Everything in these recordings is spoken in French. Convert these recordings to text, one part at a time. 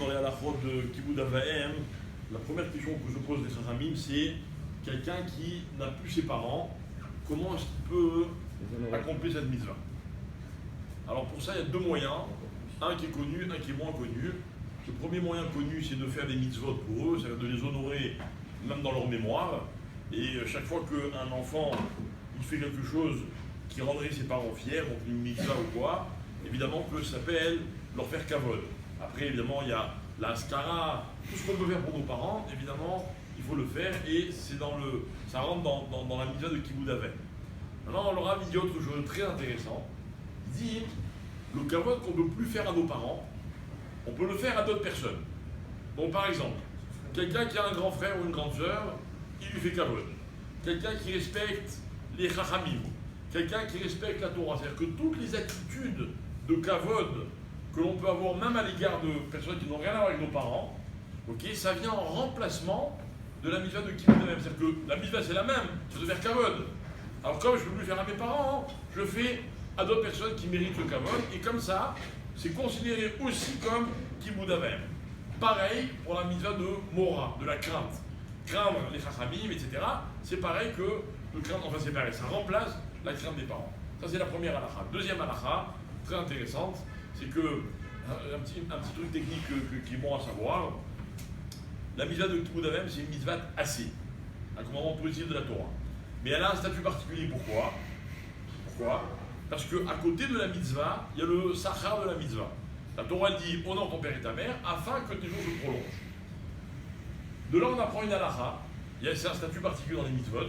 dans les halachot de Kibud Avaim, la première question que je pose des Chachamim, c'est quelqu'un qui n'a plus ses parents, comment est-ce qu'il peut accomplir cette mitzvah? Alors pour ça, il y a deux moyens, un qui est connu, un qui est moins connu. Le premier moyen connu, c'est de faire des mitzvot pour eux, c'est-à-dire de les honorer même dans leur mémoire. Et chaque fois qu'un enfant il fait quelque chose qui rendrait ses parents fiers, donc une mitzvah ou quoi, évidemment que ça s'appelle leur faire kavod. Après, évidemment, il y a la askara, tout ce qu'on peut faire pour nos parents, évidemment, il faut le faire et c'est ça rentre dans la mitzvah de Kibud Avaim. Maintenant, le Rav dit autre chose de très intéressant. Il dit le kavod qu'on ne peut plus faire à nos parents, on peut le faire à d'autres personnes. Donc, par exemple, quelqu'un qui a un grand frère ou une grande sœur, il lui fait kavod. Quelqu'un qui respecte les chachamim, quelqu'un qui respecte la Torah. C'est-à-dire que toutes les attitudes de kavod que l'on peut avoir même à l'égard de personnes qui n'ont rien à voir avec nos parents, okay, ça vient en remplacement de la mitzvah de Kibud Avaim. C'est-à-dire que la mitzvah c'est la même, c'est de faire kavod. Alors comme je ne peux plus faire à mes parents, je le fais à d'autres personnes qui méritent le kavod, et comme ça, c'est considéré aussi comme Kibud Avaim. Pareil pour la mitzvah de Mora, de la crainte. Craindre les chachamim, etc. C'est pareil que le craindre, enfin c'est pareil, ça remplace la crainte des parents. Ça c'est la première halakha. Deuxième halakha, très intéressante, c'est que, un petit truc technique qui est bon à savoir, la mitzvah de Kibud Avaim, c'est une mitzvah assez, un commandement positif de la Torah. Mais elle a un statut particulier, pourquoi? Parce qu'à côté de la mitzvah, il y a le sachar de la mitzvah. La Torah dit honore ton père et ta mère afin que tes jours se prolongent. De là, on apprend une halakha, c'est un statut particulier dans les mitzvot,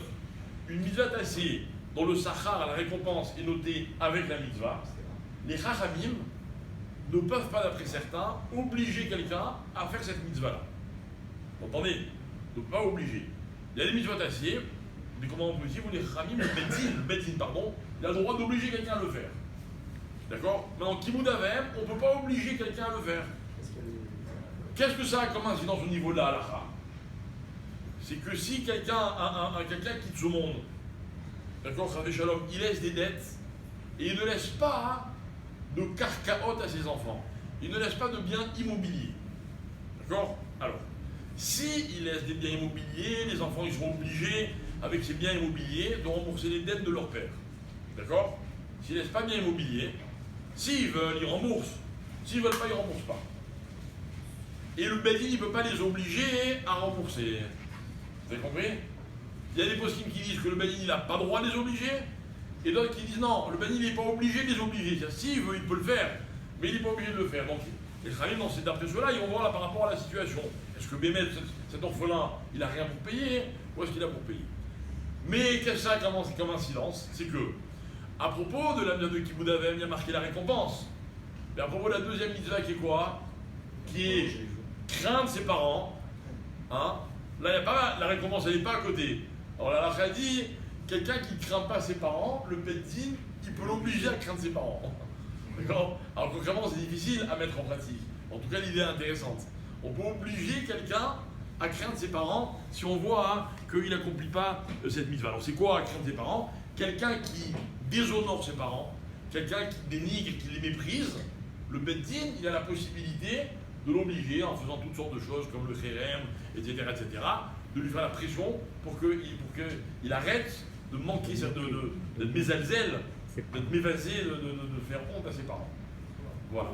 une mitzvah assez dont le sachar, la récompense, est notée avec la mitzvah. Les chachamim ne peuvent pas, d'après certains, obliger quelqu'un à faire cette mitzvah-là. Vous entendez? Ne pas obliger. Il y a des mitzvot assez, des commandements positifs où les chachamim, le beddin, il a le droit d'obliger quelqu'un à le faire. D'accord? Maintenant, Kibud Avaim, on ne peut pas obliger quelqu'un à le faire. Qu'est-ce que ça a comme incidence au niveau de la halakha? C'est que si quelqu'un quitte ce monde, d'accord, Shalom, il laisse des dettes et il ne laisse pas de karkaot à ses enfants. Il ne laisse pas de biens immobiliers. D'accord? Alors, s'il laisse des biens immobiliers, les enfants ils seront obligés, avec ces biens immobiliers, de rembourser les dettes de leur père. D'accord? S'ils ne laissent pas de biens immobiliers, s'ils veulent, ils remboursent. S'ils ne veulent pas, ils ne remboursent pas. Et le Bedin, il ne peut pas les obliger à rembourser. Vous avez compris? Il y a des poskim qui disent que le Bedin, il n'a pas droit de les obliger, et d'autres qui disent non, le Bedin, il n'est pas obligé de les obliger. S'il veut, il peut le faire, mais il n'est pas obligé de le faire. Donc, les Chachamim, d'après cela, ils vont voir là par rapport à la situation. Est-ce que Bémet, cet orphelin, il n'a rien pour payer, ou est-ce qu'il a pour payer? Mais qu'est-ce que ça a comme incidence? C'est que, à propos de la mitzvah de Kibud Avaim, il y a marqué la récompense. Mais à propos de la deuxième mitzvah qui est quoi? Qui est craindre ses parents. Hein? Là, il y a pas, la récompense, elle n'est pas à côté. Alors la halakha dit, quelqu'un qui ne craint pas ses parents, le beddin, il peut l'obliger à craindre ses parents. D'accord? Alors concrètement, c'est difficile à mettre en pratique. En tout cas, l'idée est intéressante. On peut obliger quelqu'un à craindre ses parents si on voit qu'il n'accomplit pas cette mitzvah. Alors c'est quoi à craindre ses parents? Quelqu'un qui déshonore ses parents, quelqu'un qui dénigre, qui les méprise, le beddin, il a la possibilité de l'obliger en faisant toutes sortes de choses comme le kherem, etc., de lui faire la pression pour qu'il arrête de manquer, d'être mésalzel, d'être mévasé, de faire honte à ses parents. Voilà.